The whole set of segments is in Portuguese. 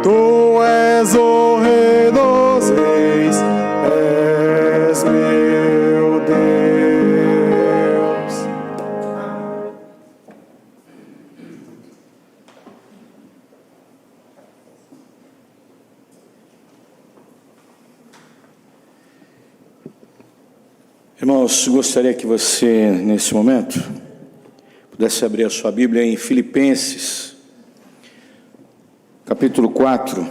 Tu és o Rei dos Reis, és meu Deus. Irmãos, gostaria que você, nesse momento, pudesse abrir a sua Bíblia em Filipenses, capítulo 4.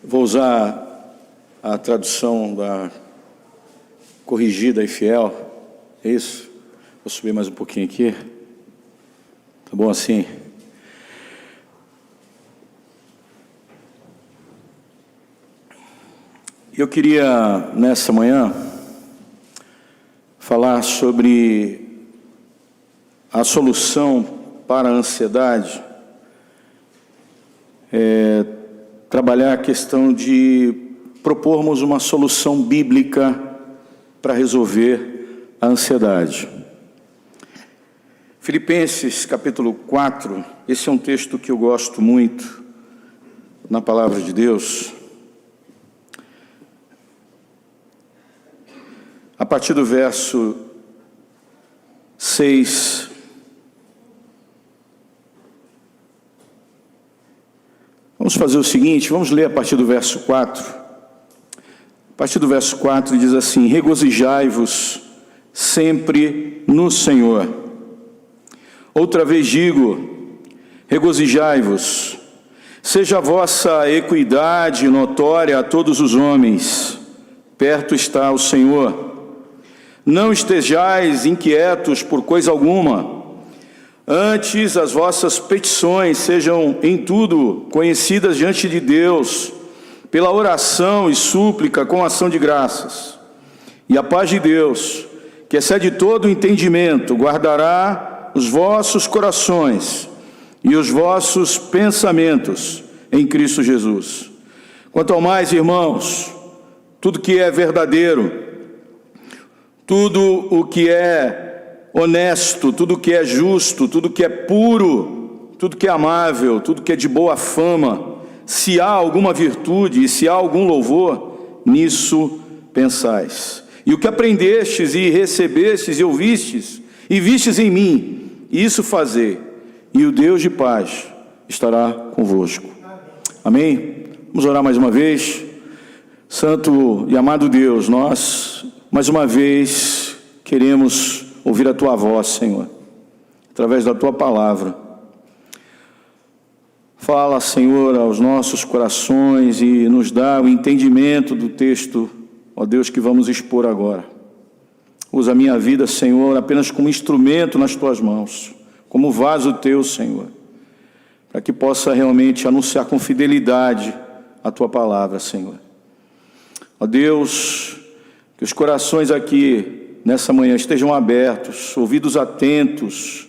Vou usar a tradução da Corrigida e Fiel. É isso? Vou subir mais um pouquinho aqui. Tá bom assim? Eu queria, nessa manhã, falar sobre a solução para a ansiedade, trabalhar a questão de propormos uma solução bíblica para resolver a ansiedade. Filipenses capítulo 4, esse é um texto que eu gosto muito na palavra de Deus. A partir do verso 6, vamos fazer o seguinte, vamos ler a partir do verso 4. A partir do verso 4 diz assim: regozijai-vos sempre no Senhor. Outra vez digo, regozijai-vos. Seja a vossa equidade notória a todos os homens. Perto está o Senhor. Não estejais inquietos por coisa alguma. Antes as vossas petições sejam em tudo conhecidas diante de Deus, pela oração e súplica com ação de graças. E a paz de Deus, que excede todo o entendimento, guardará os vossos corações e os vossos pensamentos em Cristo Jesus. Quanto ao mais, irmãos, tudo que é verdadeiro, tudo o que é honesto, tudo o que é justo, tudo que é puro, tudo que é amável, tudo que é de boa fama, se há alguma virtude e se há algum louvor, nisso pensais. E o que aprendestes e recebestes e ouvistes e vistes em mim, isso fazei, e o Deus de paz estará convosco. Amém? Vamos orar mais uma vez. Santo e amado Deus, nós mais uma vez queremos ouvir a Tua voz, Senhor, através da Tua palavra. Fala, Senhor, aos nossos corações e nos dá o entendimento do texto, ó Deus, que vamos expor agora. Usa a minha vida, Senhor, apenas como instrumento nas Tuas mãos, como vaso Teu, Senhor, para que possa realmente anunciar com fidelidade a Tua palavra, Senhor. Ó Deus, que os corações aqui, nessa manhã, estejam abertos, ouvidos atentos,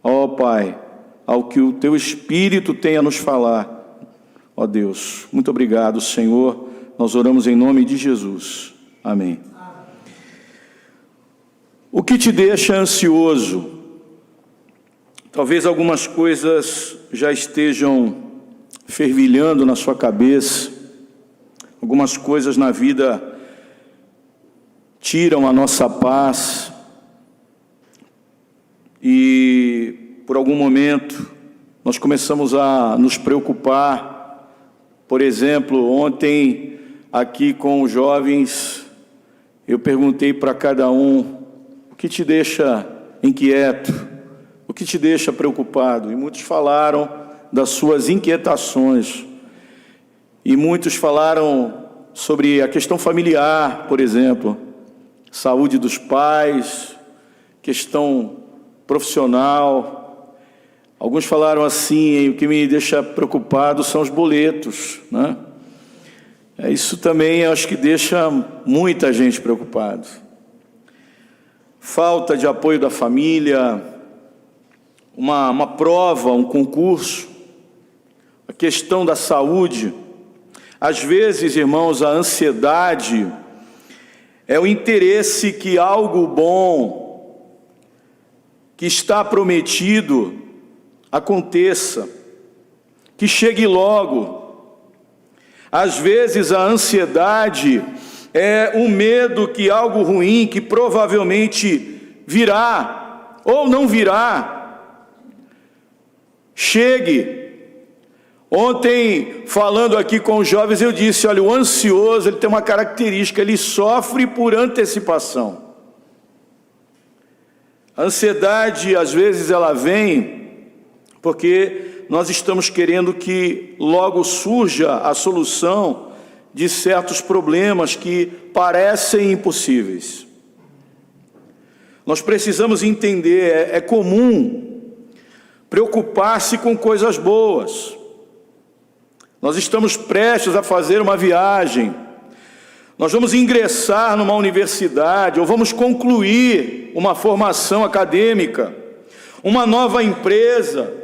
ó Pai, ao que o Teu Espírito tem a nos falar. Ó Deus, muito obrigado, Senhor. Nós oramos em nome de Jesus. Amém. O que te deixa ansioso? Talvez algumas coisas já estejam fervilhando na sua cabeça. Algumas coisas na vida tiram a nossa paz e por algum momento nós começamos a nos preocupar. Por exemplo, ontem aqui com os jovens eu perguntei para cada um: o que te deixa inquieto? O que te deixa preocupado? E muitos falaram das suas inquietações. E muitos falaram sobre a questão familiar, por exemplo, saúde dos pais, questão profissional. Alguns falaram assim: o que me deixa preocupado são os boletos, né? Isso também acho que deixa muita gente preocupada. Falta de apoio da família, uma prova, um concurso, a questão da saúde. Às vezes, irmãos, a ansiedade é o interesse que algo bom que está prometido aconteça, que chegue logo. Às vezes a ansiedade é um medo que algo ruim, que provavelmente virá ou não virá, chegue. Ontem, falando aqui com os jovens, eu disse, olha, o ansioso, ele tem uma característica, ele sofre por antecipação. A ansiedade, às vezes, ela vem porque nós estamos querendo que logo surja a solução de certos problemas que parecem impossíveis. Nós precisamos entender, é comum preocupar-se com coisas boas. Nós estamos prestes a fazer uma viagem, nós vamos ingressar numa universidade, ou vamos concluir uma formação acadêmica, uma nova empresa,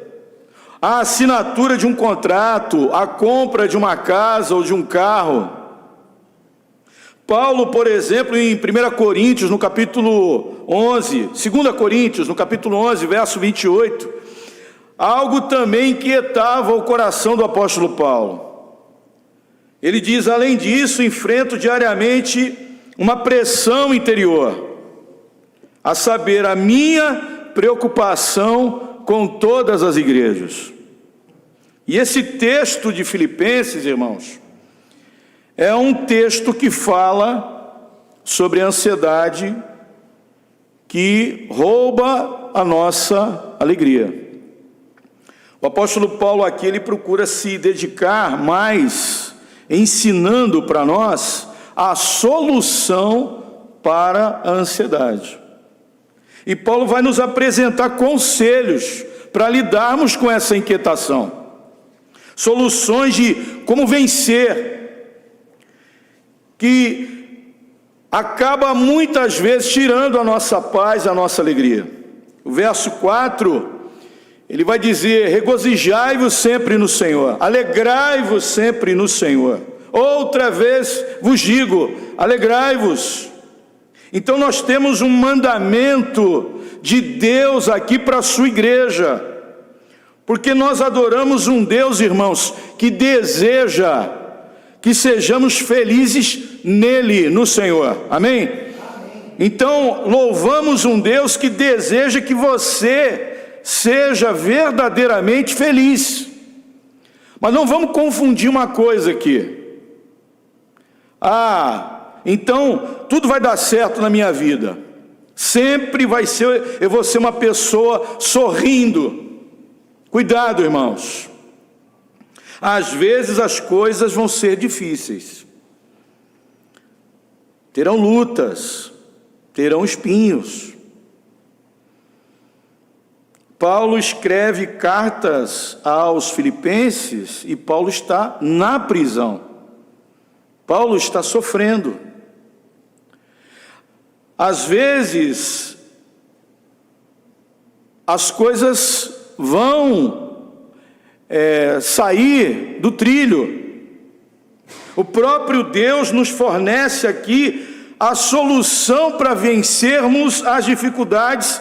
a assinatura de um contrato, a compra de uma casa ou de um carro. Paulo, por exemplo, em 1 Coríntios, no capítulo 11, 2 Coríntios, no capítulo 11, verso 28, algo também inquietava o coração do apóstolo Paulo. Ele diz, além disso, enfrento diariamente uma pressão interior, a saber, a minha preocupação com todas as igrejas. E esse texto de Filipenses, irmãos, é um texto que fala sobre a ansiedade que rouba a nossa alegria. O apóstolo Paulo aqui, ele procura se dedicar mais, ensinando para nós a solução para a ansiedade. E Paulo vai nos apresentar conselhos para lidarmos com essa inquietação. Soluções de como vencer, que acaba muitas vezes tirando a nossa paz, a nossa alegria. O verso 4... ele vai dizer, regozijai-vos sempre no Senhor, alegrai-vos sempre no Senhor. Outra vez vos digo, alegrai-vos. Então nós temos um mandamento de Deus aqui para a sua igreja, porque nós adoramos um Deus, irmãos, que deseja que sejamos felizes nele, no Senhor. Amém? Então louvamos um Deus que deseja que você seja verdadeiramente feliz. Mas não vamos confundir uma coisa aqui. Então tudo vai dar certo na minha vida. Sempre vai ser, eu vou ser uma pessoa sorrindo. Cuidado, irmãos. Às vezes as coisas vão ser difíceis. Terão lutas, terão espinhos. Paulo escreve cartas aos filipenses e Paulo está na prisão. Paulo está sofrendo. Às vezes, as coisas vão sair do trilho. O próprio Deus nos fornece aqui a solução para vencermos as dificuldades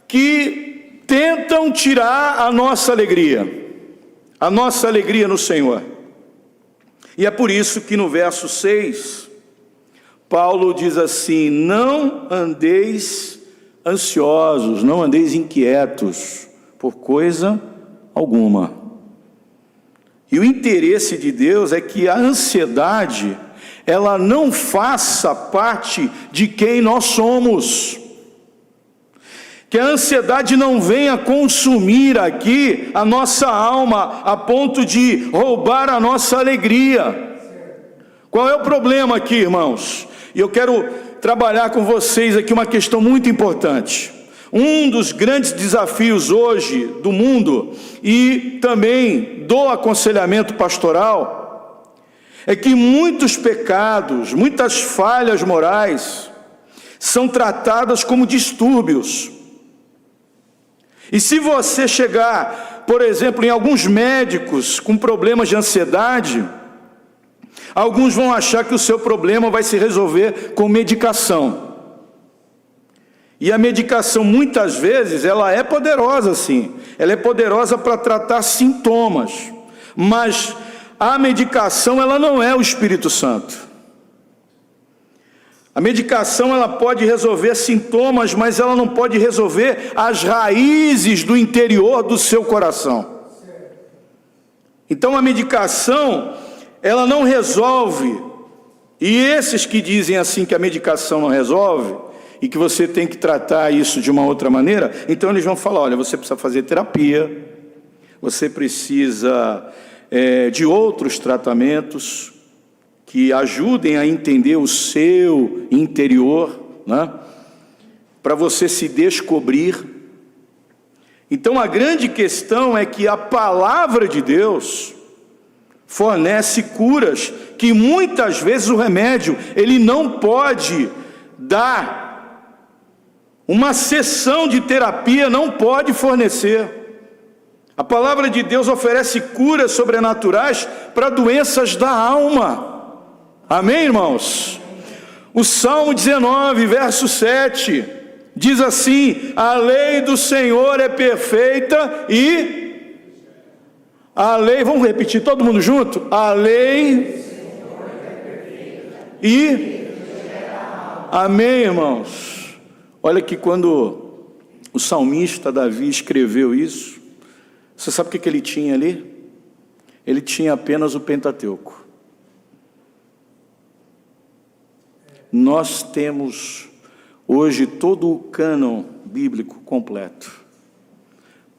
que tentam tirar a nossa alegria no Senhor. E é por isso que no verso 6, Paulo diz assim, não andeis ansiosos, não andeis inquietos por coisa alguma. E o interesse de Deus é que a ansiedade, ela não faça parte de quem nós somos. Que a ansiedade não venha consumir aqui a nossa alma a ponto de roubar a nossa alegria. Qual é o problema aqui, irmãos? E eu quero trabalhar com vocês aqui uma questão muito importante. Um dos grandes desafios hoje do mundo e também do aconselhamento pastoral é que muitos pecados, muitas falhas morais são tratadas como distúrbios. E se você chegar, por exemplo, em alguns médicos com problemas de ansiedade, alguns vão achar que o seu problema vai se resolver com medicação. E a medicação, muitas vezes, ela é poderosa, sim. Ela é poderosa para tratar sintomas. Mas a medicação, ela não é o Espírito Santo. A medicação, ela pode resolver sintomas, mas ela não pode resolver as raízes do interior do seu coração. Então a medicação, ela não resolve. E esses que dizem assim que a medicação não resolve, e que você tem que tratar isso de uma outra maneira, então eles vão falar, olha, você precisa fazer terapia, você precisa de outros tratamentos que ajudem a entender o seu interior, né? Para você se descobrir. Então a grande questão é que a palavra de Deus fornece curas que muitas vezes o remédio ele não pode dar. Uma sessão de terapia não pode fornecer. A palavra de Deus oferece curas sobrenaturais para doenças da alma. Amém, irmãos? O Salmo 19, verso 7, diz assim: a lei do Senhor é perfeita e... A lei, vamos repetir todo mundo junto? A lei e... Amém, irmãos? Olha que quando o salmista Davi escreveu isso, você sabe o que ele tinha ali? Ele tinha apenas o Pentateuco. Nós temos hoje todo o cânon bíblico completo.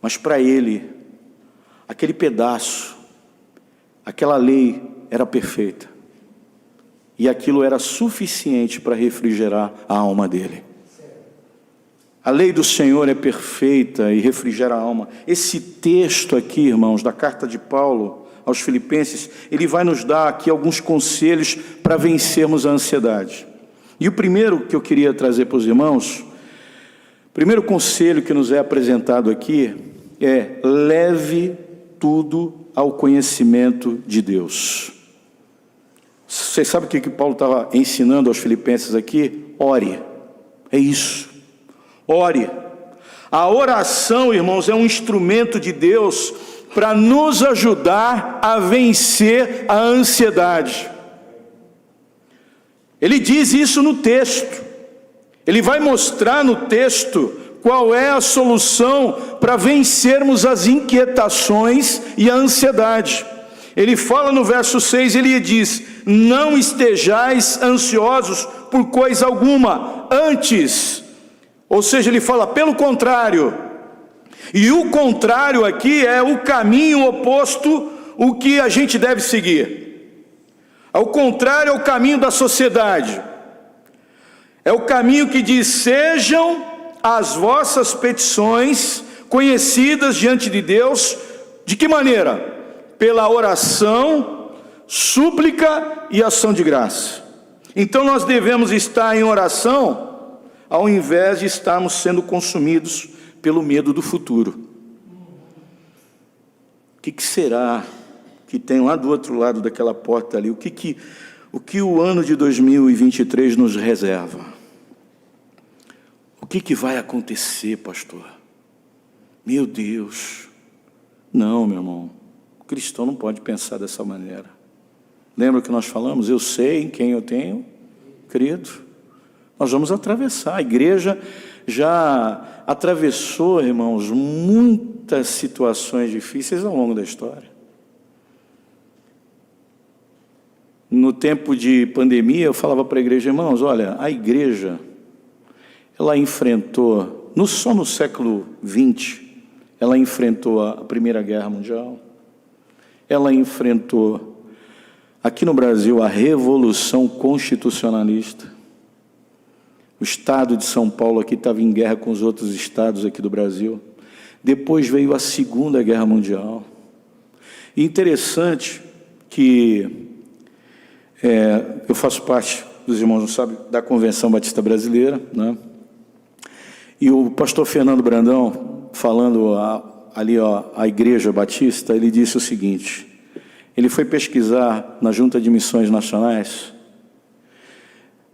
Mas para ele, aquele pedaço, aquela lei era perfeita. E aquilo era suficiente para refrigerar a alma dele. A lei do Senhor é perfeita e refrigera a alma. Esse texto aqui, irmãos, da carta de Paulo aos Filipenses, ele vai nos dar aqui alguns conselhos para vencermos a ansiedade. E o primeiro que eu queria trazer para os irmãos, o primeiro conselho que nos é apresentado aqui é: leve tudo ao conhecimento de Deus. Vocês sabem o que Paulo estava ensinando aos Filipenses aqui? Ore. É isso. Ore. A oração, irmãos, é um instrumento de Deus para nos ajudar a vencer a ansiedade. Ele diz isso no texto. Ele vai mostrar no texto qual é a solução para vencermos as inquietações e a ansiedade. Ele fala no verso 6, ele diz: não estejais ansiosos por coisa alguma, antes... Ou seja, ele fala pelo contrário. E o contrário aqui é o caminho oposto, o que a gente deve seguir. Ao contrário é o caminho da sociedade. É o caminho que diz: sejam as vossas petições conhecidas diante de Deus. De que maneira? Pela oração, súplica e ação de graça. Então nós devemos estar em oração, ao invés de estarmos sendo consumidos pelo medo do futuro. O que será que tem lá do outro lado daquela porta ali? O que o ano de 2023 nos reserva? O que vai acontecer, pastor? Meu Deus! Não, meu irmão, o cristão não pode pensar dessa maneira. Lembra que nós falamos? Eu sei em quem eu tenho crido. Nós vamos atravessar. A igreja já atravessou, irmãos, muitas situações difíceis ao longo da história. No tempo de pandemia, eu falava para a igreja: irmãos, olha, a igreja, ela enfrentou, só no século XX, ela enfrentou a Primeira Guerra Mundial, ela enfrentou, aqui no Brasil, a Revolução Constitucionalista. O estado de São Paulo aqui estava em guerra com os outros estados aqui do Brasil. Depois veio a Segunda Guerra Mundial. E interessante que eu faço parte, os irmãos não sabem, da Convenção Batista Brasileira, né? E o pastor Fernando Brandão, falando à Igreja Batista, ele disse o seguinte: ele foi pesquisar na Junta de Missões Nacionais.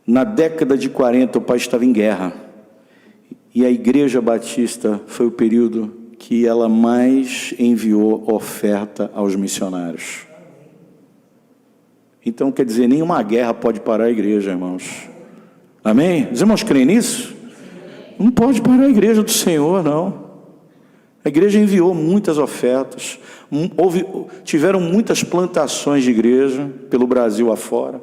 Na década de 40 o país estava em guerra. E a Igreja Batista foi o período que ela mais enviou oferta aos missionários. Então, quer dizer, nenhuma guerra pode parar a igreja, irmãos. Amém? Os irmãos creem nisso? Não pode parar a igreja do Senhor, não. A igreja enviou muitas ofertas, tiveram muitas plantações de igreja pelo Brasil afora.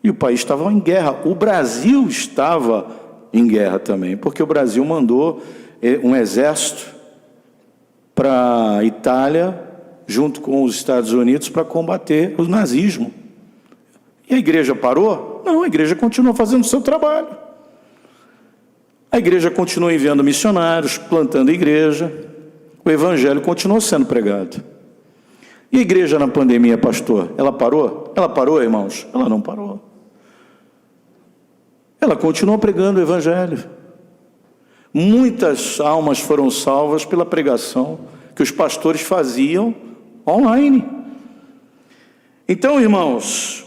E o país estava em guerra. O Brasil estava em guerra também, porque o Brasil mandou um exército para a Itália, junto com os Estados Unidos, para combater o nazismo. E a igreja parou? Não, a igreja continuou fazendo o seu trabalho. A igreja continuou enviando missionários, plantando igreja. O evangelho continuou sendo pregado. E a igreja na pandemia, pastor, ela parou? Ela parou, irmãos? Ela não parou. Ela continuou pregando o evangelho. Muitas almas foram salvas pela pregação que os pastores faziam online. Então, irmãos,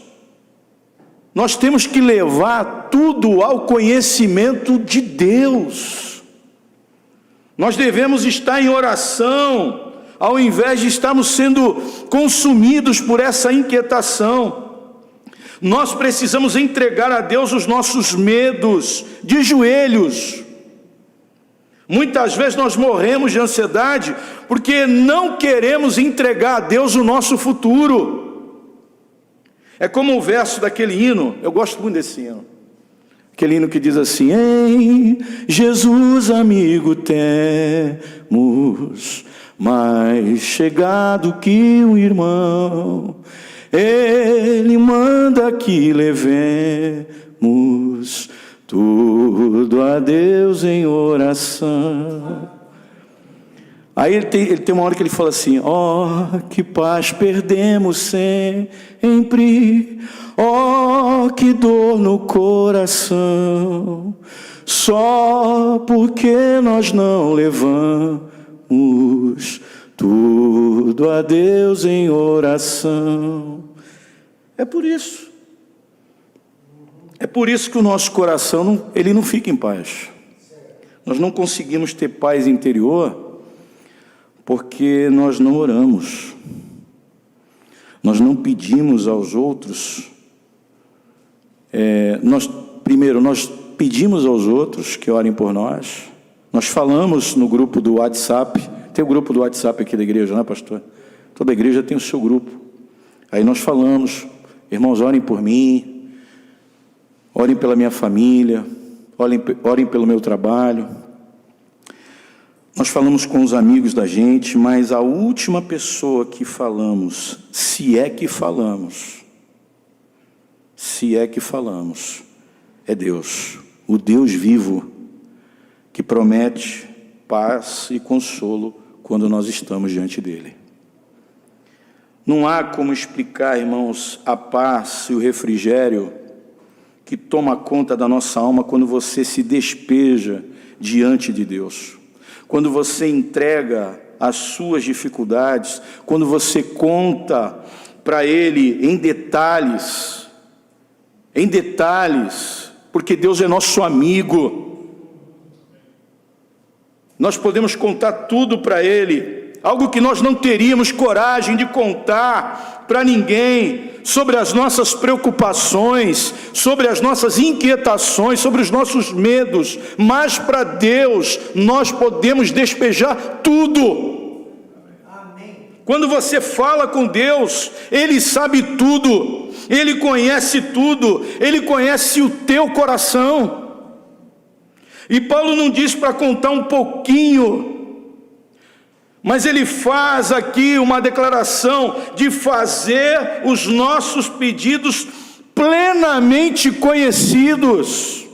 nós temos que levar tudo ao conhecimento de Deus. Nós devemos estar em oração, ao invés de estarmos sendo consumidos por essa inquietação. Nós precisamos entregar a Deus os nossos medos, de joelhos. Muitas vezes nós morremos de ansiedade porque não queremos entregar a Deus o nosso futuro. É como o verso daquele hino, eu gosto muito desse hino. Aquele hino que diz assim: em Jesus amigo temos, mais chegado que um irmão, Ele manda que levemos tudo a Deus em oração. Aí ele tem uma hora que ele fala assim: ó, que paz perdemos sempre, ó, que dor no coração, só porque nós não levamos tudo a Deus em oração. É por isso que o nosso coração ele não fica em paz. Nós não conseguimos ter paz interior porque nós não oramos. Nós não pedimos aos outros. Nós pedimos aos outros que orem por nós. Nós falamos no grupo do WhatsApp. Tem o grupo do WhatsApp aqui da igreja, não é, pastor? Toda igreja tem o seu grupo. Aí nós falamos: irmãos, orem por mim, orem pela minha família, orem pelo meu trabalho. Nós falamos com os amigos da gente, mas a última pessoa que falamos, se é que falamos, é Deus, o Deus vivo, que promete paz e consolo quando nós estamos diante dele. Não há como explicar, irmãos, a paz e o refrigério que toma conta da nossa alma quando você se despeja diante de Deus. Quando você entrega as suas dificuldades, quando você conta para Ele em detalhes, porque Deus é nosso amigo. Nós podemos contar tudo para Ele, algo que nós não teríamos coragem de contar para ninguém, sobre as nossas preocupações, sobre as nossas inquietações, sobre os nossos medos, mas para Deus nós podemos despejar tudo. Amém. Quando você fala com Deus, Ele sabe tudo, Ele conhece tudo, Ele conhece o teu coração. E Paulo não diz para contar um pouquinho, mas ele faz aqui uma declaração de fazer os nossos pedidos plenamente conhecidos.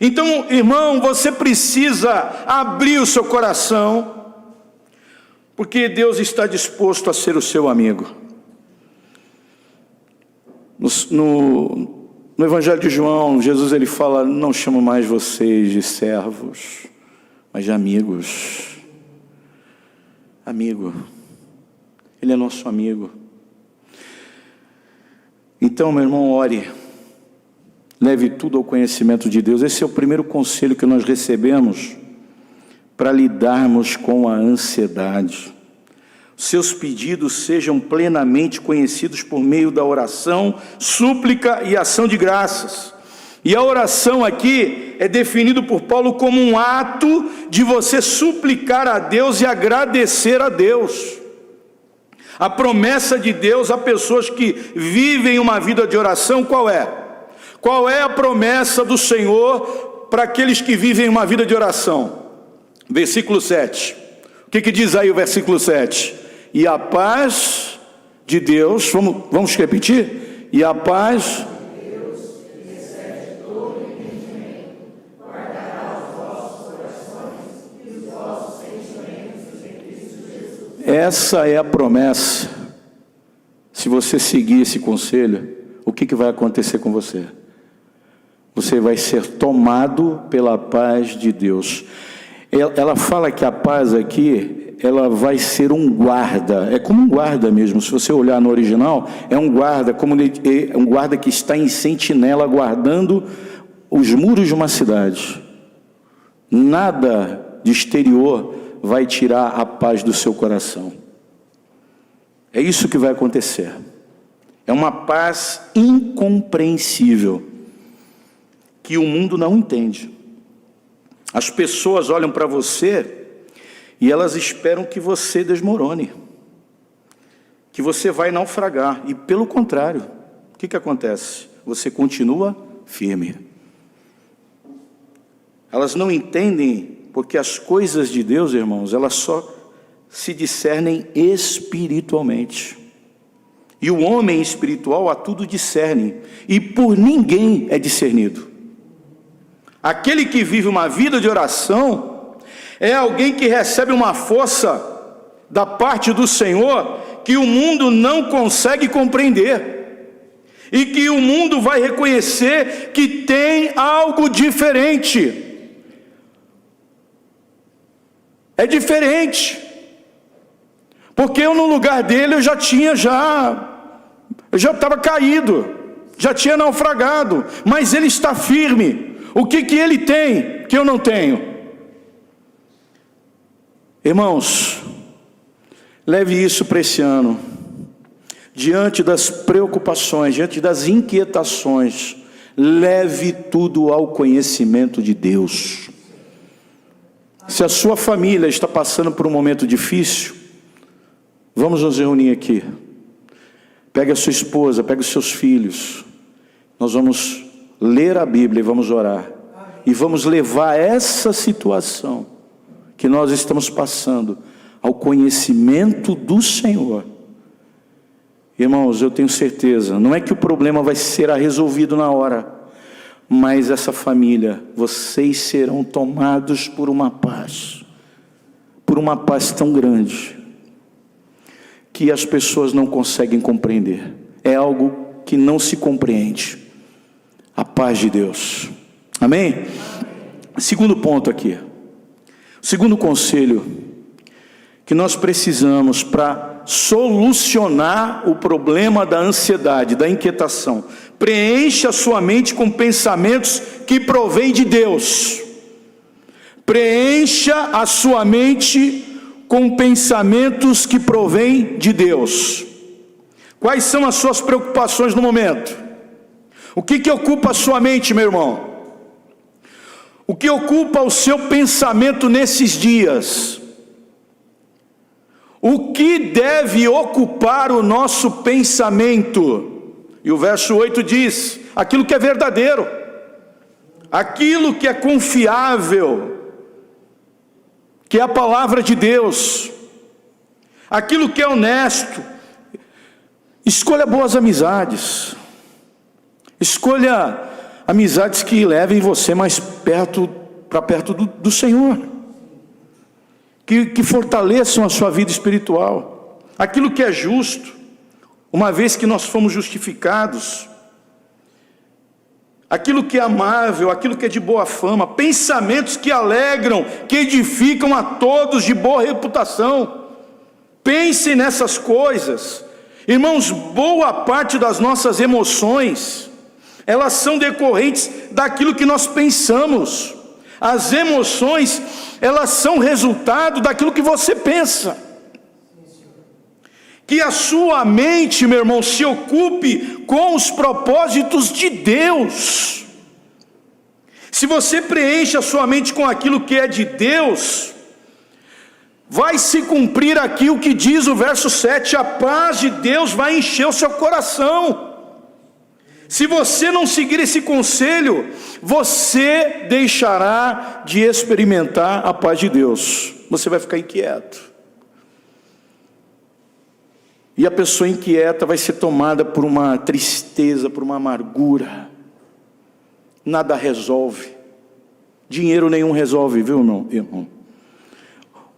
Então, irmão, você precisa abrir o seu coração, porque Deus está disposto a ser o seu amigo. No Evangelho de João, Jesus ele fala: não chamo mais vocês de servos, mas de amigos. Amigo, Ele é nosso amigo. Então, meu irmão, ore, leve tudo ao conhecimento de Deus. Esse é o primeiro conselho que nós recebemos para lidarmos com a ansiedade. Seus pedidos sejam plenamente conhecidos por meio da oração, súplica e ação de graças. E a oração aqui é definido por Paulo como um ato de você suplicar a Deus e agradecer a Deus. A promessa de Deus a pessoas que vivem uma vida de oração, qual é? Qual é a promessa do Senhor para aqueles que vivem uma vida de oração? Versículo 7. O que diz aí o versículo 7? E a paz de Deus, vamos repetir? E a paz de Deus, que excede todo entendimento, guardará os vossos corações e os vossos sentimentos em Cristo Jesus. Essa é a promessa. Se você seguir esse conselho, o que vai acontecer com você? Você vai ser tomado pela paz de Deus. Ela fala que a paz aqui, ela vai ser um guarda, é como um guarda mesmo. Se você olhar no original, é um guarda, é um guarda que está em sentinela, guardando os muros de uma cidade. Nada de exterior vai tirar a paz do seu coração. É isso que vai acontecer. É uma paz incompreensível, que o mundo não entende. As pessoas olham para você e elas esperam que você desmorone, que você vai naufragar. E pelo contrário, o que acontece? Você continua firme. Elas não entendem, porque as coisas de Deus, irmãos, elas só se discernem espiritualmente. E o homem espiritual a tudo discerne, e por ninguém é discernido. Aquele que vive uma vida de oração é alguém que recebe uma força da parte do Senhor que o mundo não consegue compreender, e que o mundo vai reconhecer que tem algo diferente. É diferente, porque eu no lugar dele eu já estava caído, já tinha naufragado, mas ele está firme. O que ele tem que eu não tenho? Irmãos, leve isso para esse ano. Diante das preocupações, diante das inquietações, leve tudo ao conhecimento de Deus. Se a sua família está passando por um momento difícil, vamos nos reunir aqui. Pegue a sua esposa, pegue os seus filhos. Nós vamos ler a Bíblia e vamos orar. E vamos levar essa situação que nós estamos passando ao conhecimento do Senhor. Irmãos, eu tenho certeza, não é que o problema vai ser resolvido na hora, mas essa família, vocês serão tomados por uma paz tão grande, que as pessoas não conseguem compreender. É algo que não se compreende. A paz de Deus. Amém? Segundo ponto aqui. Segundo conselho que nós precisamos para solucionar o problema da ansiedade, da inquietação. Preencha a sua mente com pensamentos que provêm de Deus. Preencha a sua mente com pensamentos que provêm de Deus. Quais são as suas preocupações no momento? O que ocupa a sua mente, meu irmão? O que ocupa o seu pensamento nesses dias? O que deve ocupar o nosso pensamento? E o verso 8 diz: aquilo que é verdadeiro, aquilo que é confiável, que é a palavra de Deus, aquilo que é honesto. Escolha boas amizades. Escolha amizades que levem você mais perto do Senhor, que fortaleçam a sua vida espiritual. Aquilo que é justo, uma vez que nós fomos justificados. Aquilo que é amável, aquilo que é de boa fama. Pensamentos que alegram, que edificam a todos de boa reputação. Pensem nessas coisas. Irmãos, boa parte das nossas emoções, Elas são decorrentes daquilo que nós pensamos. As emoções, elas são resultado daquilo que você pensa. Que a sua mente, meu irmão, se ocupe com os propósitos de Deus. Se você preenche a sua mente com aquilo que é de Deus, vai se cumprir aqui o que diz o verso 7, a paz de Deus vai encher o seu coração. Se você não seguir esse conselho, você deixará de experimentar a paz de Deus. Você vai ficar inquieto. E a pessoa inquieta vai ser tomada por uma tristeza, por uma amargura. Nada resolve. Dinheiro nenhum resolve, viu, irmão?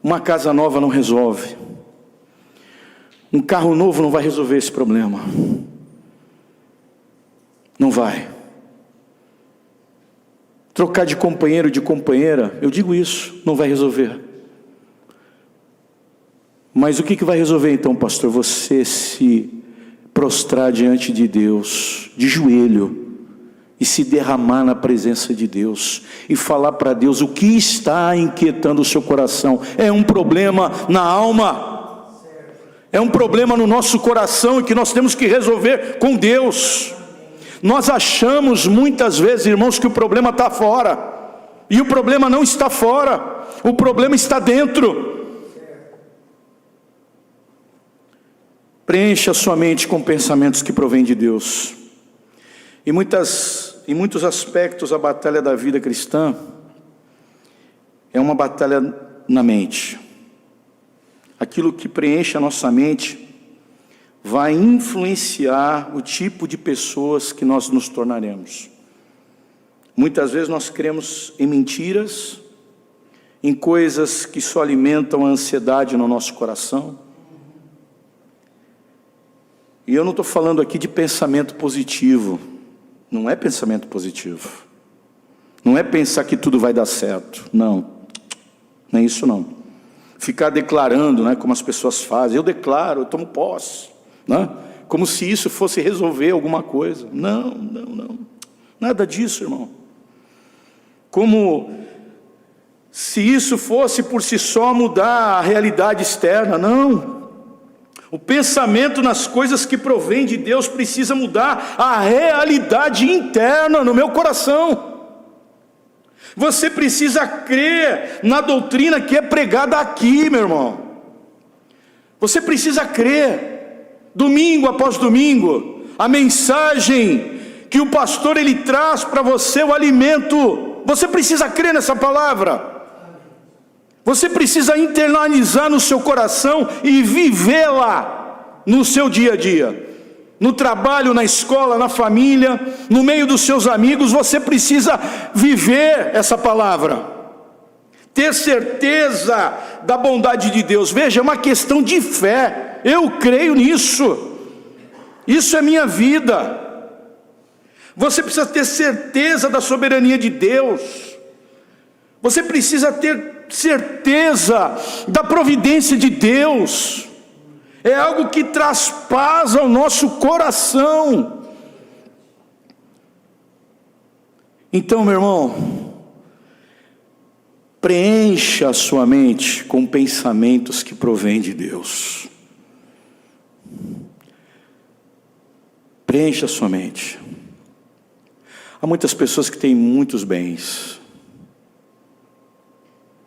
Uma casa nova não resolve. Um carro novo não vai resolver esse problema. Não vai. Trocar de companheiro, de companheira, eu digo isso, não vai resolver. Mas o que vai resolver então, pastor? Você se prostrar diante de Deus, de joelho, e se derramar na presença de Deus, e falar para Deus o que está inquietando o seu coração. É um problema na alma, é um problema no nosso coração, e que nós temos que resolver com Deus. Nós achamos muitas vezes, irmãos, que o problema está fora, e o problema não está fora, o problema está dentro. Preencha a sua mente com pensamentos que provêm de Deus. Em muitos aspectos, a batalha da vida cristã é uma batalha na mente. Aquilo que preenche a nossa mente vai influenciar o tipo de pessoas que nós nos tornaremos. Muitas vezes nós cremos em mentiras, em coisas que só alimentam a ansiedade no nosso coração. E eu não estou falando aqui de pensamento positivo. Não é pensamento positivo. Não é pensar que tudo vai dar certo. Não, não é isso não. Ficar declarando, né, como as pessoas fazem. Eu declaro, eu tomo posse, né? Como se isso fosse resolver alguma coisa. Não. Nada disso, irmão. Como se isso fosse por si só mudar a realidade externa. Não. O pensamento nas coisas que provém de Deus precisa mudar a realidade interna no meu coração. Você precisa crer na doutrina que é pregada aqui, meu irmão. Você precisa crer, domingo após domingo, a mensagem que o pastor ele traz para você, o alimento. Você precisa crer nessa palavra. Você precisa internalizar no seu coração e vivê-la no seu dia a dia. No trabalho, na escola, na família, no meio dos seus amigos, você precisa viver essa palavra. Ter certeza da bondade de Deus. Veja, é uma questão de fé. Eu creio nisso. Isso é minha vida. Você precisa ter certeza da soberania de Deus. Você precisa ter certeza da providência de Deus. É algo que traz paz ao nosso coração. Então, meu irmão, preencha a sua mente com pensamentos que provêm de Deus. Preencha a sua mente. Há muitas pessoas que têm muitos bens,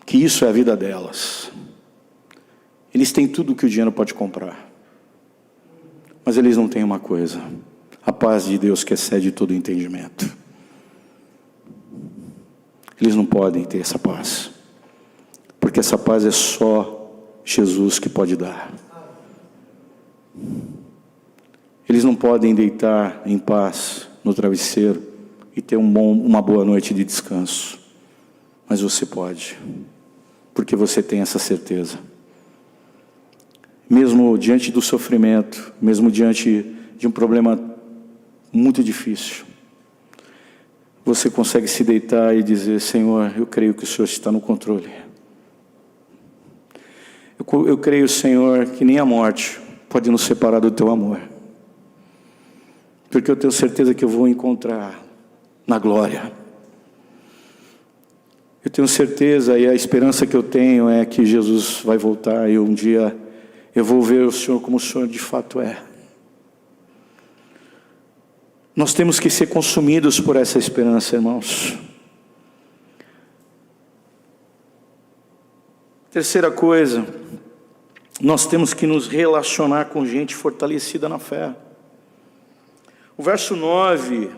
que isso é a vida delas. Eles têm tudo que o dinheiro pode comprar, mas eles não têm uma coisa: a paz de Deus que excede todo entendimento. Eles não podem ter essa paz, porque essa paz é só Jesus que pode dar. Eles não podem deitar em paz no travesseiro e ter uma boa noite de descanso, mas você pode, porque você tem essa certeza. Mesmo diante do sofrimento, mesmo diante de um problema muito difícil, você consegue se deitar e dizer: Senhor, eu creio que o Senhor está no controle. Eu creio, Senhor, que nem a morte pode nos separar do Teu amor. porque eu tenho certeza que eu vou encontrar na glória. Eu tenho certeza, e a esperança que eu tenho é que Jesus vai voltar e um dia eu vou ver o Senhor como o Senhor de fato é. Nós temos que ser consumidos por essa esperança, irmãos. Terceira coisa, nós temos que nos relacionar com gente fortalecida na fé. O verso 9,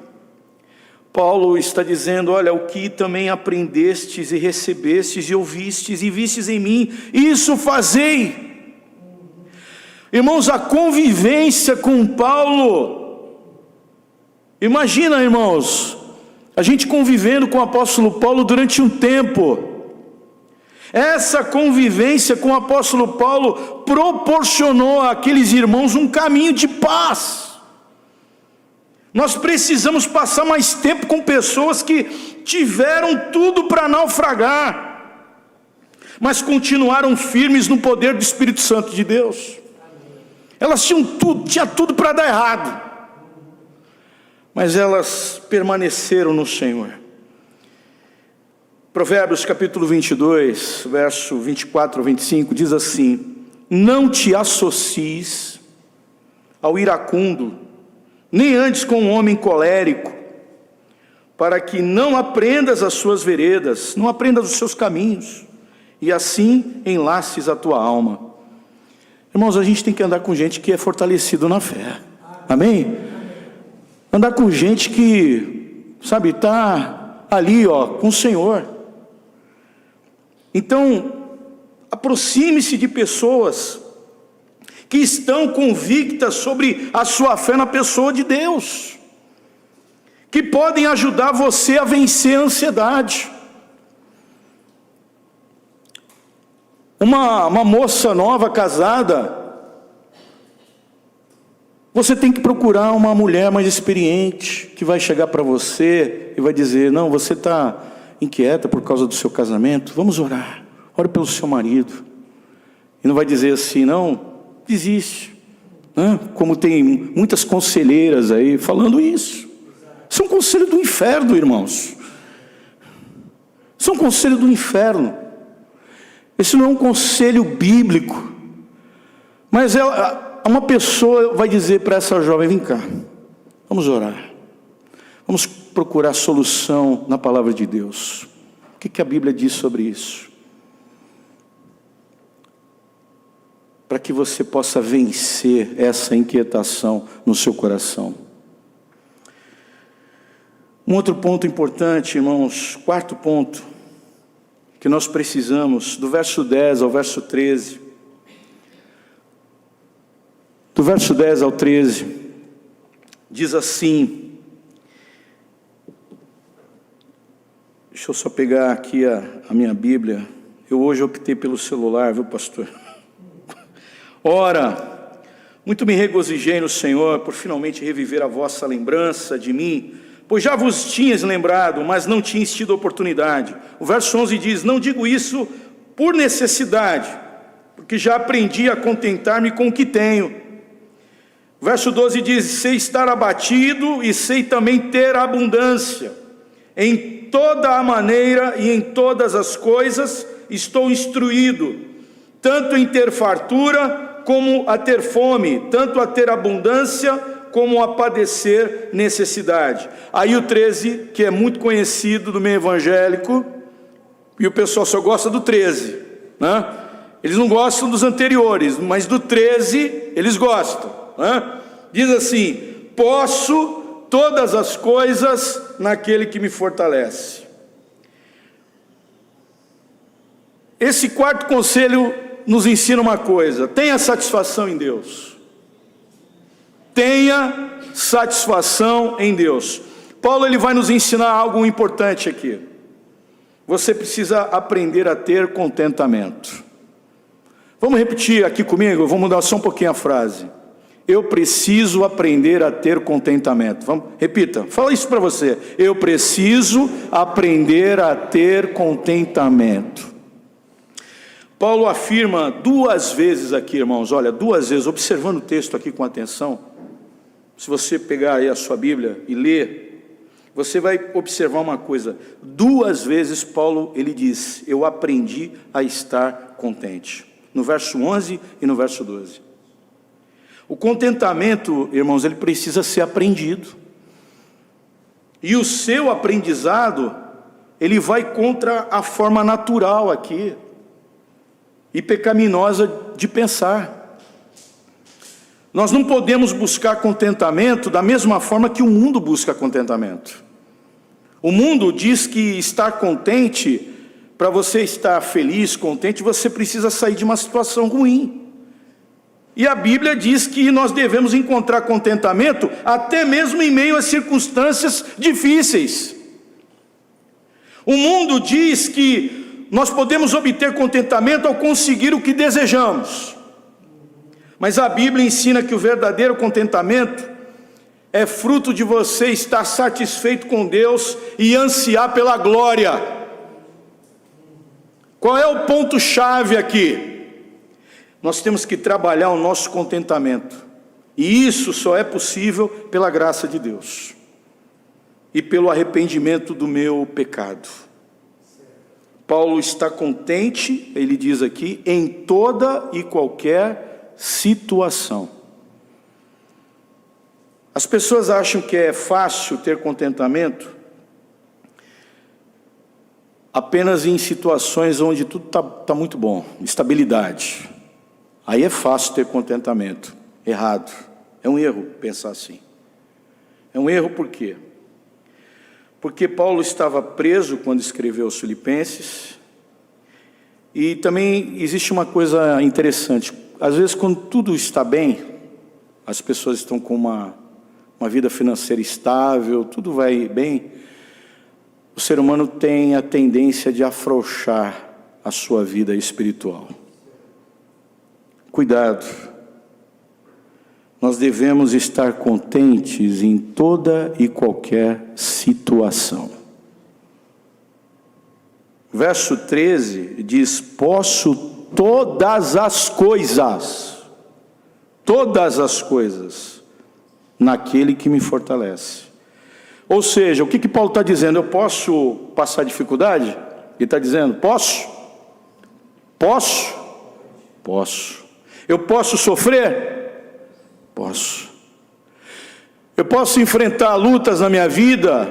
Paulo está dizendo, olha, o que também aprendestes e recebestes e ouvistes e vistes em mim, isso fazei. Irmãos, a convivência com Paulo, imagina, irmãos, a gente convivendo com o apóstolo Paulo durante um tempo. Essa convivência com o apóstolo Paulo proporcionou àqueles irmãos um caminho de paz. Nós precisamos passar mais tempo com pessoas que tiveram tudo para naufragar, mas continuaram firmes no poder do Espírito Santo de Deus. Elas tinham tudo para dar errado, mas elas permaneceram no Senhor. Provérbios capítulo 22, verso 24 a 25, diz assim: não te associes ao iracundo, nem andes com um homem colérico, para que não aprendas as suas veredas, não aprendas os seus caminhos, e assim enlaces a tua alma. Irmãos, a gente tem que andar com gente que é fortalecido na fé, amém? Andar com gente que, sabe, está ali, com o Senhor. Então, aproxime-se de pessoas que estão convictas sobre a sua fé na pessoa de Deus, que podem ajudar você a vencer a ansiedade. Uma moça nova casada, você tem que procurar uma mulher mais experiente, que vai chegar para você e vai dizer, não, você está inquieta por causa do seu casamento, vamos orar, ore pelo seu marido. E não vai dizer assim, não, desiste, né? Como tem muitas conselheiras aí falando isso. Isso é um conselho do inferno, irmãos. Isso é um conselho do inferno. Esse não é um conselho bíblico. Mas uma pessoa vai dizer para essa jovem, vem cá, vamos orar. Vamos procurar solução na palavra de Deus. O que a Bíblia diz sobre isso? Para que você possa vencer essa inquietação no seu coração. Um outro ponto importante, irmãos, quarto ponto, que nós precisamos, do verso 10 ao verso 13. Do verso 10 ao 13, diz assim, deixa eu só pegar aqui a minha Bíblia. Eu hoje optei pelo celular, viu, pastor? Ora, muito me regozijei no Senhor por finalmente reviver a vossa lembrança de mim, pois já vos tinhas lembrado, mas não tinhas tido oportunidade. O verso 11 diz, não digo isso por necessidade, porque já aprendi a contentar-me com o que tenho. O verso 12 diz, sei estar abatido e sei também ter abundância. Em toda a maneira e em todas as coisas estou instruído, tanto em ter fartura como a ter fome, tanto a ter abundância como a padecer necessidade. Aí o 13, que é muito conhecido do meio evangélico, e o pessoal só gosta do 13, né? Eles não gostam dos anteriores, mas do 13 eles gostam, né? Diz assim, posso todas as coisas naquele que me fortalece. Esse quarto conselho nos ensina uma coisa: tenha satisfação em Deus. Tenha satisfação em Deus. Paulo ele vai nos ensinar algo importante aqui. Você precisa aprender a ter contentamento. Vamos repetir aqui comigo, vamos mudar só um pouquinho a frase. Eu preciso aprender a ter contentamento. Vamos, repita, fala isso para você. Eu preciso aprender a ter contentamento. Paulo afirma duas vezes aqui, irmãos, olha, duas vezes, observando o texto aqui com atenção. se você pegar aí a sua Bíblia e ler, você vai observar uma coisa. 2 vezes Paulo, ele diz, eu aprendi a estar contente. No verso 11 e no verso 12. O contentamento, irmãos, ele precisa ser aprendido. E o seu aprendizado, ele vai contra a forma natural aqui e pecaminosa de pensar. Nós não podemos buscar contentamento da mesma forma que o mundo busca contentamento. O mundo diz que estar contente, para você estar feliz, contente, você precisa sair de uma situação ruim. E a Bíblia diz que nós devemos encontrar contentamento até mesmo em meio a circunstâncias difíceis. O mundo diz que nós podemos obter contentamento ao conseguir o que desejamos. Mas a Bíblia ensina que o verdadeiro contentamento é fruto de você estar satisfeito com Deus e ansiar pela glória. Qual é o ponto-chave aqui? Nós temos que trabalhar o nosso contentamento. E isso só é possível pela graça de Deus. E pelo arrependimento do meu pecado. Paulo está contente, ele diz aqui, em toda e qualquer situação. As pessoas acham que é fácil ter contentamento apenas em situações onde tudo está muito bom, estabilidade. Aí é fácil ter contentamento. Errado. É um erro pensar assim. É um erro por quê? Porque Paulo estava preso quando escreveu os Filipenses. E também existe uma coisa interessante. Às vezes, quando tudo está bem, as pessoas estão com uma vida financeira estável, tudo vai bem, o ser humano tem a tendência de afrouxar a sua vida espiritual. Cuidado. Nós devemos estar contentes em toda e qualquer situação. Verso 13 diz, posso todas as coisas, naquele que me fortalece. Ou seja, o que Paulo está dizendo? Eu posso passar dificuldade? Ele está dizendo, posso? Eu posso sofrer? Posso. Eu posso enfrentar lutas na minha vida,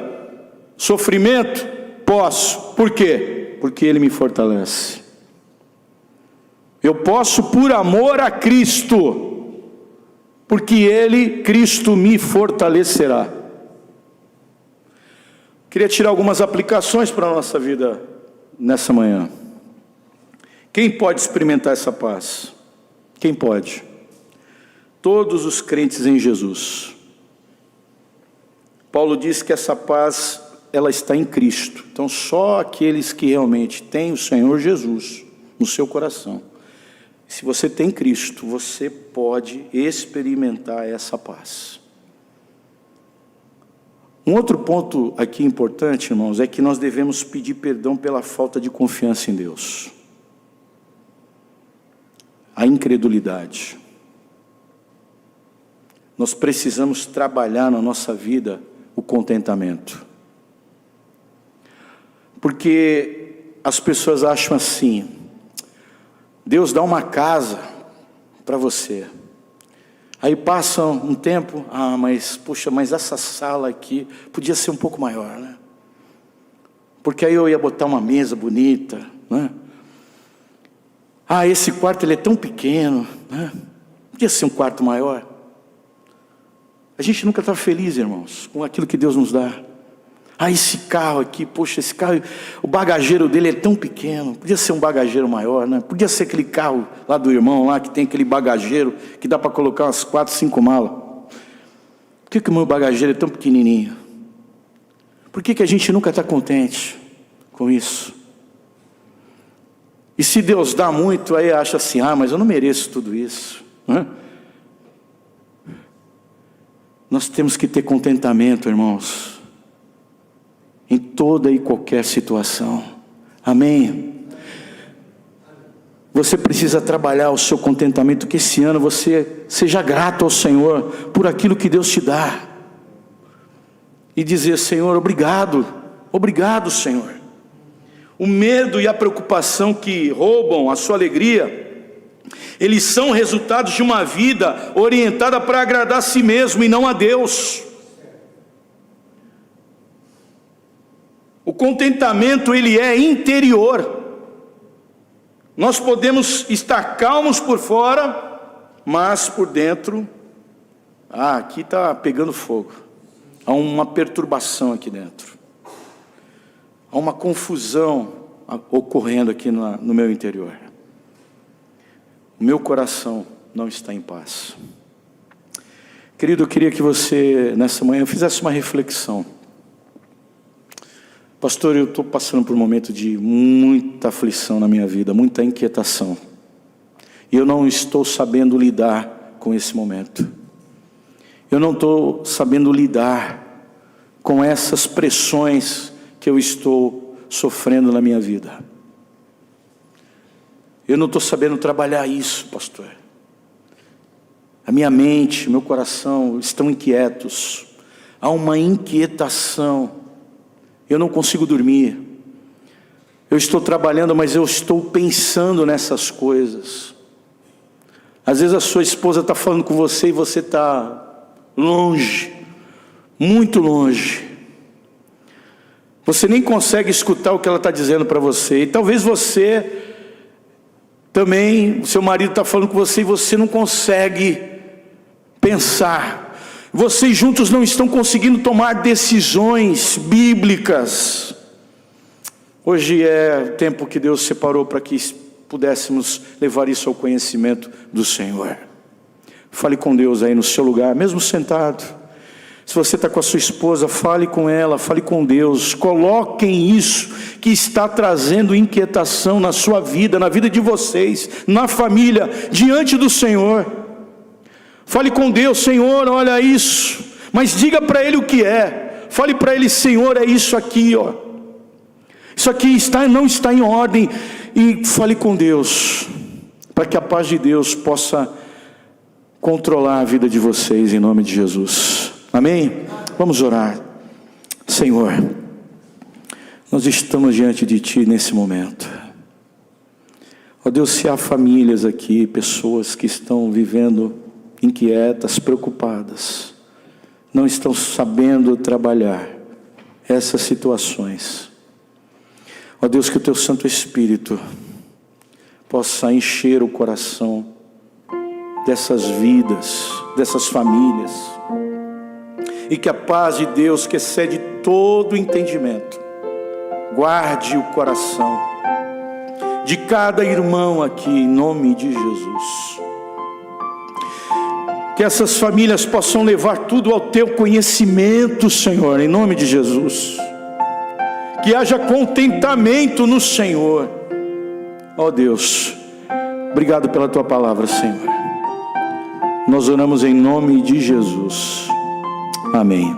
sofrimento? Posso. Por quê? Porque Ele me fortalece. Eu posso por amor a Cristo, porque Ele, Cristo, me fortalecerá. Queria tirar algumas aplicações para a nossa vida nessa manhã. Quem pode experimentar essa paz? Quem pode? Todos os crentes em Jesus. Paulo diz que essa paz, ela está em Cristo. Então só aqueles que realmente têm o Senhor Jesus no seu coração. Se você tem Cristo, você pode experimentar essa paz. Um outro ponto aqui importante, irmãos, é que nós devemos pedir perdão pela falta de confiança em Deus. A incredulidade. Nós precisamos trabalhar na nossa vida o contentamento. Porque as pessoas acham assim, Deus dá uma casa para você. Aí passa um tempo, mas essa sala aqui podia ser um pouco maior, né? Porque aí eu ia botar uma mesa bonita, né? Esse quarto ele é tão pequeno, né? Podia ser um quarto maior. A gente nunca está feliz, irmãos, com aquilo que Deus nos dá. Esse carro aqui, esse carro, o bagageiro dele é tão pequeno, podia ser um bagageiro maior, né? Podia ser aquele carro lá do irmão, lá que tem aquele bagageiro, que dá para colocar umas 4, 5 malas. Por que o meu bagageiro é tão pequenininho? Por que a gente nunca está contente com isso? E se Deus dá muito, aí acha assim, mas eu não mereço tudo isso, né? Nós temos que ter contentamento, irmãos, em toda e qualquer situação. Amém? Você precisa trabalhar o seu contentamento, que esse ano você seja grato ao Senhor por aquilo que Deus te dá. E dizer: Senhor, obrigado, obrigado, Senhor. O medo e a preocupação que roubam a sua alegria, eles são resultados de uma vida orientada para agradar a si mesmo e não a Deus. O contentamento, ele é interior. Nós podemos estar calmos por fora, mas por dentro, aqui está pegando fogo. Há uma perturbação aqui dentro. Há uma confusão ocorrendo aqui no meu interior. O meu coração não está em paz. Querido, eu queria que você, nessa manhã, fizesse uma reflexão. Pastor, eu estou passando por um momento de muita aflição na minha vida, muita inquietação. E eu não estou sabendo lidar com esse momento. Eu não estou sabendo lidar com essas pressões que eu estou sofrendo na minha vida. Eu não estou sabendo trabalhar isso, pastor. A minha mente, meu coração estão inquietos. Há uma inquietação. Eu não consigo dormir. Eu estou trabalhando, mas eu estou pensando nessas coisas. Às vezes a sua esposa está falando com você e você está longe, muito longe. Você nem consegue escutar o que ela está dizendo para você. E talvez você também, o seu marido está falando com você e você não consegue pensar. Vocês juntos não estão conseguindo tomar decisões bíblicas. Hoje é o tempo que Deus separou para que pudéssemos levar isso ao conhecimento do Senhor. Fale com Deus aí no seu lugar, mesmo sentado. Se você está com a sua esposa, fale com ela, fale com Deus. Coloquem isso que está trazendo inquietação na sua vida, na vida de vocês, na família, diante do Senhor. Fale com Deus: Senhor, olha isso. Mas diga para Ele o que é. Fale para Ele: Senhor, é isso aqui, ó. Isso aqui não está em ordem. E fale com Deus, para que a paz de Deus possa controlar a vida de vocês, em nome de Jesus. Amém? Vamos orar. Senhor, nós estamos diante de Ti nesse momento. Ó Deus, se há famílias aqui, pessoas que estão vivendo inquietas, preocupadas, não estão sabendo trabalhar essas situações. Ó Deus, que o Teu Santo Espírito possa encher o coração dessas vidas, dessas famílias, e que a paz de Deus, que excede todo entendimento, guarde o coração de cada irmão aqui, em nome de Jesus. Que essas famílias possam levar tudo ao Teu conhecimento, Senhor, em nome de Jesus. Que haja contentamento no Senhor. Ó Deus, obrigado pela Tua palavra, Senhor. Nós oramos em nome de Jesus. Amém.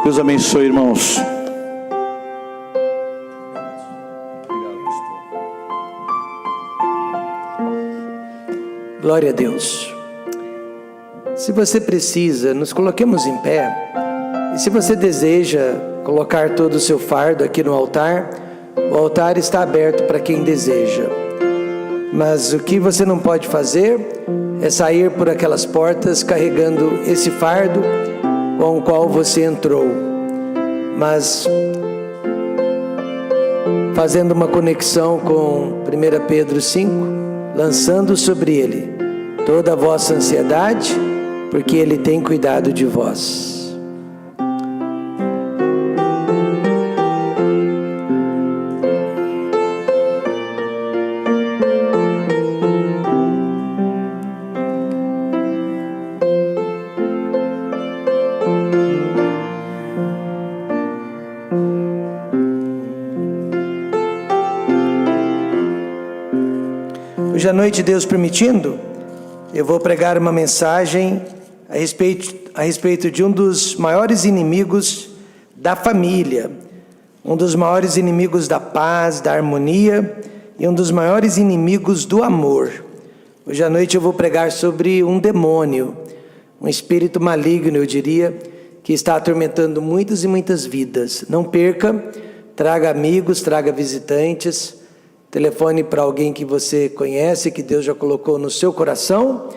Deus abençoe, irmãos. Glória a Deus. Se você precisa, nos coloquemos em pé. E se você deseja colocar todo o seu fardo aqui no altar, o altar está aberto para quem deseja. Mas o que você não pode fazer é sair por aquelas portas carregando esse fardo com o qual você entrou. Mas fazendo uma conexão com 1 Pedro 5, lançando sobre ele toda a vossa ansiedade, porque Ele tem cuidado de vós. Hoje à noite, Deus permitindo, eu vou pregar uma mensagem a respeito de um dos maiores inimigos da família, um dos maiores inimigos da paz, da harmonia e um dos maiores inimigos do amor. Hoje à noite eu vou pregar sobre um demônio, um espírito maligno, eu diria, que está atormentando muitas e muitas vidas. Não perca, traga amigos, traga visitantes, telefone para alguém que você conhece, que Deus já colocou no seu coração,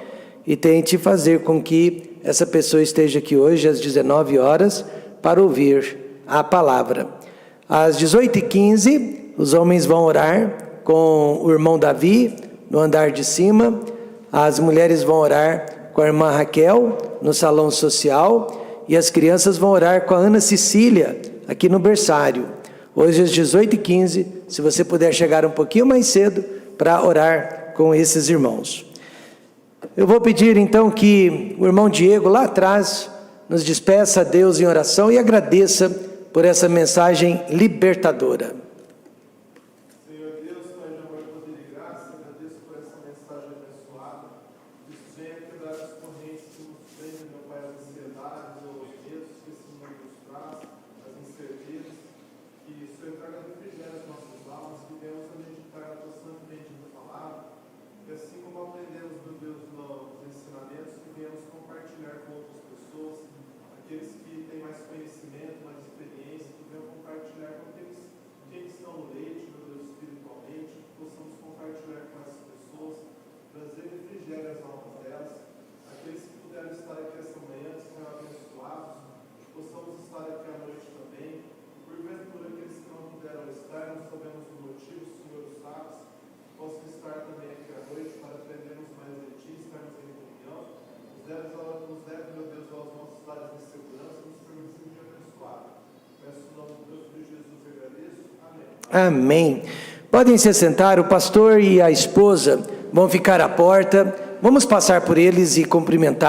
e tente fazer com que essa pessoa esteja aqui hoje às 19 horas para ouvir a palavra. Às 18h15, os homens vão orar com o irmão Davi, no andar de cima. As mulheres vão orar com a irmã Raquel, no salão social. E as crianças vão orar com a Ana Cecília, aqui no berçário. Hoje às 18h15, se você puder chegar um pouquinho mais cedo para orar com esses irmãos. Eu vou pedir então que o irmão Diego lá atrás nos despeça a Deus em oração e agradeça por essa mensagem libertadora. Senhor Deus, Pai de amor, poder e graça, agradeço por essa mensagem abençoada. Isso venha quebrar as correntes que nos prendem, meu Pai, as ansiedades, os medos que esse mundo nos traz, as incertezas. Que o Senhor traga refrigério às nossas almas, que venhamos a meditar na tua santa e bendita palavra. E assim como aprendemos, meu Deus, nos ensinamentos, que venhamos compartilhar com outras pessoas, aqueles que têm mais conhecimento, mais experiência, que venham compartilhar com aqueles que estão no leite, meu Deus, espiritualmente, que possamos compartilhar com essas pessoas, trazer refrigério às almas delas. Aqueles que puderam estar aqui essa manhã, sejam abençoados, que possamos estar aqui à noite também. E porventura, aqueles que não puderam estar, não sabemos o motivo, o Senhor o sabe, possam estar também aqui à noite para aprendermos mais de Ti, estarmos em comunhão. Nos leve, meu Deus, aos nossos lares de segurança, nos permita um dia abençoado. Peço o nome do Deus de Jesus e agradeço. Amém. Amém. Podem se sentar, o pastor e a esposa vão ficar à porta. Vamos passar por eles e cumprimentar.